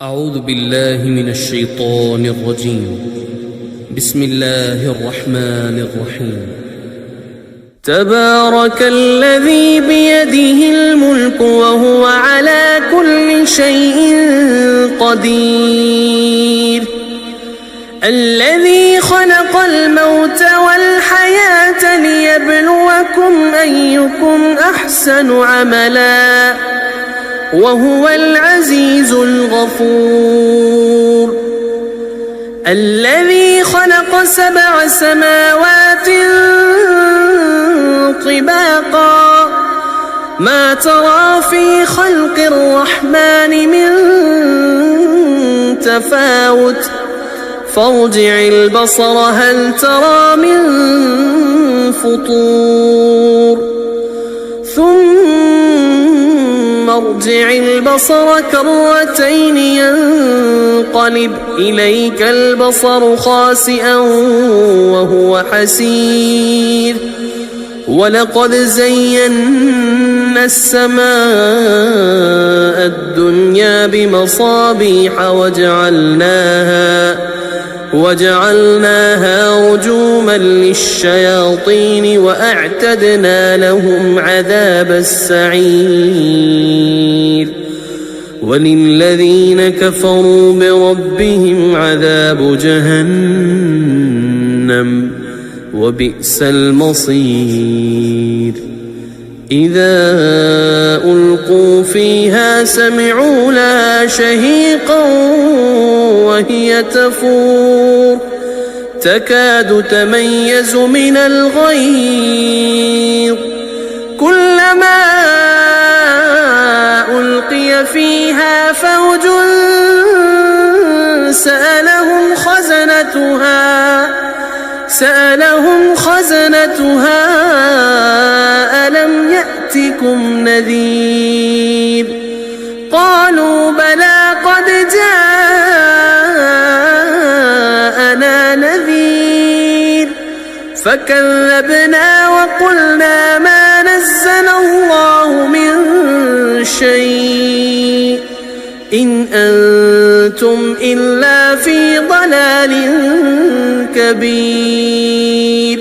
أعوذ بالله من الشيطان الرجيم. بسم الله الرحمن الرحيم. تبارك الذي بيده الملك وهو على كل شيء قدير، الذي خلق الموت والحياة ليبلوكم أيكم أحسن عملا وهو العزيز الغفور، الذي خلق 7 سماوات طباقا ما ترى في خلق الرحمن من تفاوت فارجع البصر هل ترى من فطور ثم ارجع البصر كرتين ينقلب إليك البصر خاسئا وهو حسير، ولقد زينا السماء الدنيا بمصابيح وجعلناها رجوما للشياطين وأعتدنا لهم عذاب السعير، وللذين كفروا بربهم عذاب جهنم وبئس المصير. إذا ألقوا فيها سمعوا لها شهيقا وهي تفور تكاد تميز من الغيظ، كلما ألقي فيها فوج سألهم خزنتها ألم يأتكم نذير، قالوا بلى قد جاءنا نذير فكذبنا وقلنا ما نزل الله من شيء إن أنتم إلا في ضلال كبير،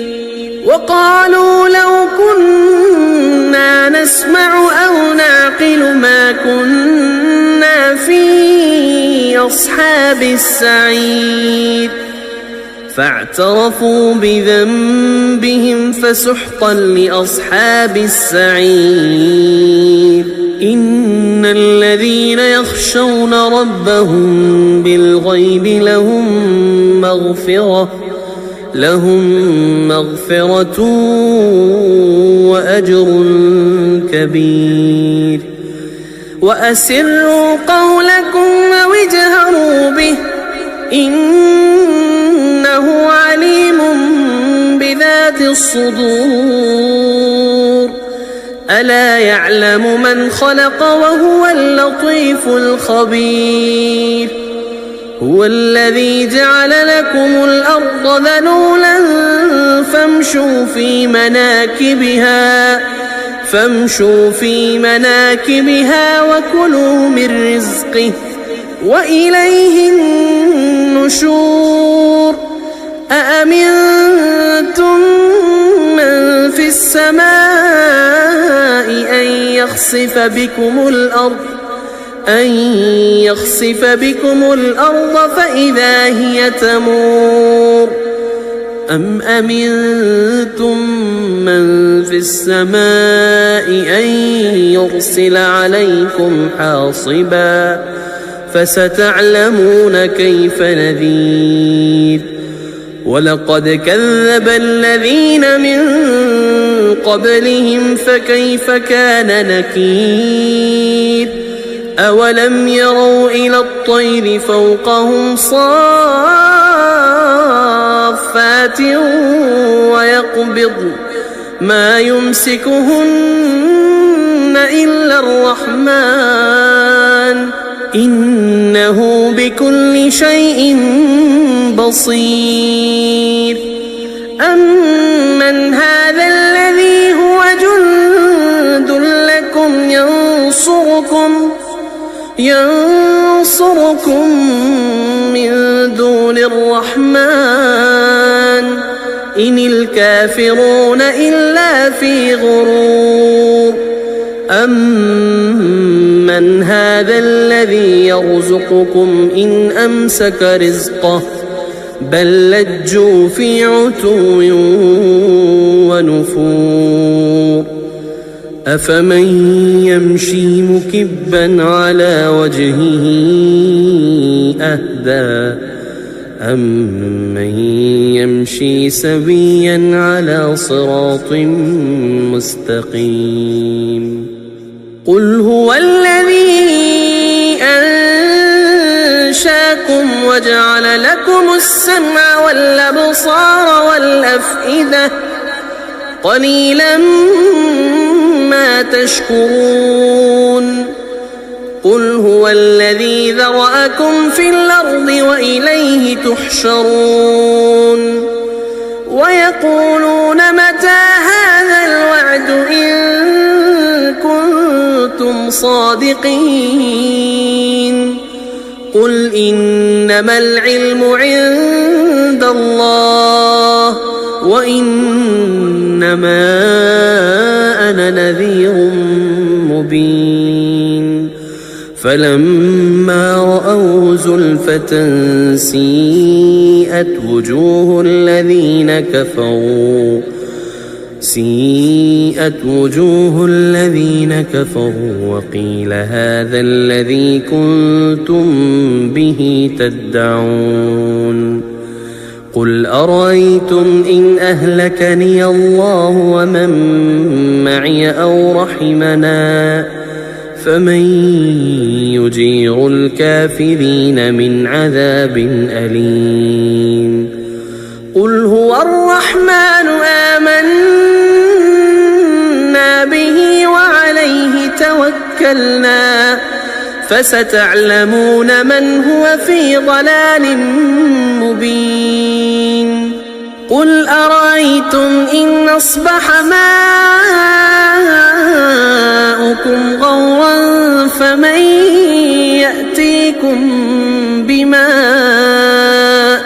وقالوا لو كنا نسمع أو نعقل ما كنا في أصحاب السعير، فاعترفوا بذنبهم فسحقا لأصحاب السعير. إن الذين يخشون ربهم بالغيب لهم مغفرة وأجر كبير. وأسروا قولكم أو اجهروا به إنه عليم بذات الصدور، ألا يعلم من خلق وهو اللطيف الخبير. هو الذي جعل لكم الأرض ذلولا فامشوا في مناكبها وكلوا من رزقه وإليه النشور. أأمنتم من في السماء أن يخسف بكم الأرض فإذا هي تمور، أم أمنتم من في السماء أن يرسل عليكم حاصبا فستعلمون كيف نذير. ولقد كذب الذين من قبلهم فكيف كان نكير. أولم يروا إلى الطير فوقهم صافات ويقبضن ما يمسكهن إلا الرحمن إنه بكل شيء بصير. أمن هذا الذي هو جند لكم ينصركم ينصركم من دون الرحمن إن الكافرون إلا في غرور أمن هذا الذي يرزقكم إن أمسك رزقه بل لجوا في عتو ونفور أفمن يمشي مكبا على وجهه أهدى أمن يمشي سويا على صراط مستقيم قل هو الذي أنشاكم وجعل لكم السمع والأبصار والأفئدة قليلا ما تشكرون قل هو الذي ذرأكم في الأرض وإليه تحشرون ويقولون متى هذا الوعد إن كنتم صادقين قل إنما العلم عند الله وإنما أنا نذير مبين فلما رأوا زلفة سيئت وجوه الذين كفروا وقيل هذا الذي كنتم به تدعون قل أرأيتم إن أهلكني الله ومن معي أو رحمنا فمن يجير الكافرين من عذاب أليم قل هو الرحمن آمنا به وعليه توكلنا فستعلمون من هو في ضلال مبين قل أرأيتم إن أصبح ماؤكم غورا فمن يأتيكم بماء